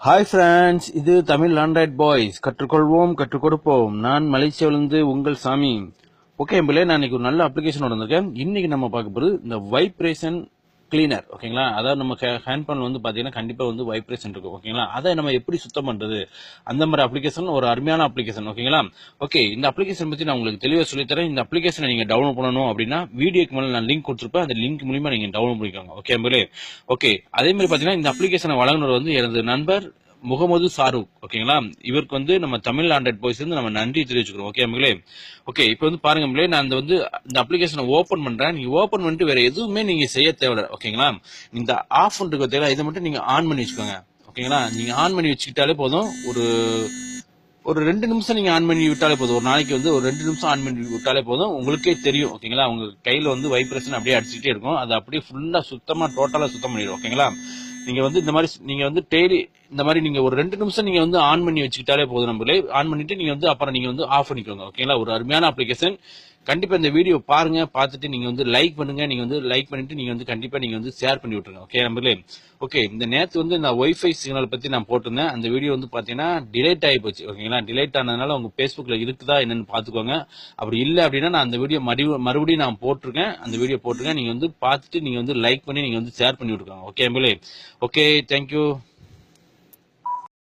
Hi friends, இது Tamil Android boys. கற்றுக்கொள்வோம், கற்றுக் கொடுப்போம். நான் மலேசியாவிலிருந்து உங்கள் சாமி. ஓகே எம்பிளே, நான் இன்னைக்கு ஒரு நல்ல அப்ளிகேஷன் வந்திருக்கேன். இன்னைக்கு நம்ம பார்க்க போகிறது இந்த வைப்ரேஷன் கிளீனர். ஓகேங்களா, அதாவது நம்ம ஹேண்ட் பண்ணல வந்து பார்த்தீங்கன்னா கண்டிப்பாக வந்து வைப்ரேஷன் இருக்கும். ஓகேங்களா, அதை நம்ம எப்படி சுத்தம் பண்ணுறது, அந்த மாதிரி அப்ளிகேஷன் ஒரு அருமையான அப்ளிகேஷன். ஓகேங்களா, ஓகே இந்த அப்ளிகேஷன் பற்றி நான் உங்களுக்கு தெளிவாக சொல்லித்தரேன். இந்த அப்ளிகேஷனை நீங்கள் டவுன்லோட் பண்ணணும் அப்படின்னா வீடியோக்கு மேலே நான் லிங்க் கொடுத்துருப்பேன். அந்த லிங்க் மூலியமாக நீங்கள் டவுன்லோட் பண்ணிக்கோங்க. ஓகே எம்பிளே, ஓகே அதே மாதிரி பார்த்தீங்கன்னா இந்த அப்ளிகேஷனை வழங்குனர் வந்து எனது நண்பர் முகமது சாருக். ஓகேங்களா, இவருக்கு வந்து நம்ம தமிழ் ஆண்ட்ராய்ட் பாய்ஸ் வந்து நம்ம நன்றி தெரிவிச்சுக்கிறோம். ஓகே மக்களே, ஓகே இப்போ வந்து பாருங்க மக்களே, நான் இந்த அப்ளிகேஷனை ஓபன் பண்றேன். நீங்க ஓபன் பண்ணிட்டு வேற எதுவுமே நீங்க செய்ய தேவையில்ல. ஓகேங்களா, இந்த ஆஃப் பண்றதுக்கு தேவை, இதை மட்டும் நீங்க ஆன் பண்ணி வச்சுக்கோங்க. ஓகேங்களா, நீங்க ஆன் பண்ணி வச்சுக்கிட்டாலே போதும். ஒரு ஒரு 2 நிமிஷம் நீங்க ஆன் பண்ணி விட்டாலே போதும். ஒரு நாளைக்கு வந்து ஒரு 2 நிமிஷம் ஆன் பண்ணி விட்டாலே போதும், உங்களுக்கே தெரியும். ஓகேங்களா, உங்க கையில வந்து வைப்ரேஷன் அப்படியே அடிச்சுட்டே இருக்கும். அது அப்படியே ஃபுல்லா சுத்தமா டோட்டலா சுத்தம் பண்ணிடும். ஓகேங்களா, நீங்க வந்து இந்த மாதிரி நீங்க வந்து டெய்லி இந்த மாதிரி நீங்க ஒரு 2 நிமிஷம் நீங்க வந்து ஆன் பண்ணி வச்சுக்கிட்டாலே போதும். நம்மளே ஆன் பண்ணிட்டு நீங்க வந்து அப்புறம் நீங்க வந்து ஆஃப் பண்ணிக்கோங்க. ஓகேங்களா, ஒரு அருமையான அப்ளிகேஷன். கண்டிப்பா இந்த வீடியோ பாருங்க, பார்த்துட்டு நீங்க வந்து லைக் பண்ணுங்க. நீங்க வந்து லைக் பண்ணிட்டு நீங்க வந்து கண்டிப்பா நீங்க வந்து ஷேர் பண்ணி விட்டுருங்க. ஓகே நம்மளே, ஓகே இந்த நேத்து வந்து நான் ஒய்ஃபை சிக்னல் பத்தி நான் போட்டிருந்தேன். அந்த வீடியோ வந்து பாத்தீங்கன்னா டிலேட் ஆகி போச்சு. ஓகேங்களா, டிலேட் ஆனதுனால உங்க பேஸ்புக்ல இருக்குதா என்னன்னு பாத்துக்கோங்க. அப்படி இல்லை அப்படின்னா நான் அந்த வீடியோ மறுபடியும் நான் போட்டிருக்கேன். அந்த வீடியோ போட்டிருக்கேன். நீங்க வந்து பார்த்துட்டு நீங்க வந்து லைக் பண்ணி நீங்க வந்து ஷேர் பண்ணி விட்டுருக்காங்க. ஓகே நம்மளே, ஓகே தேங்க்யூ.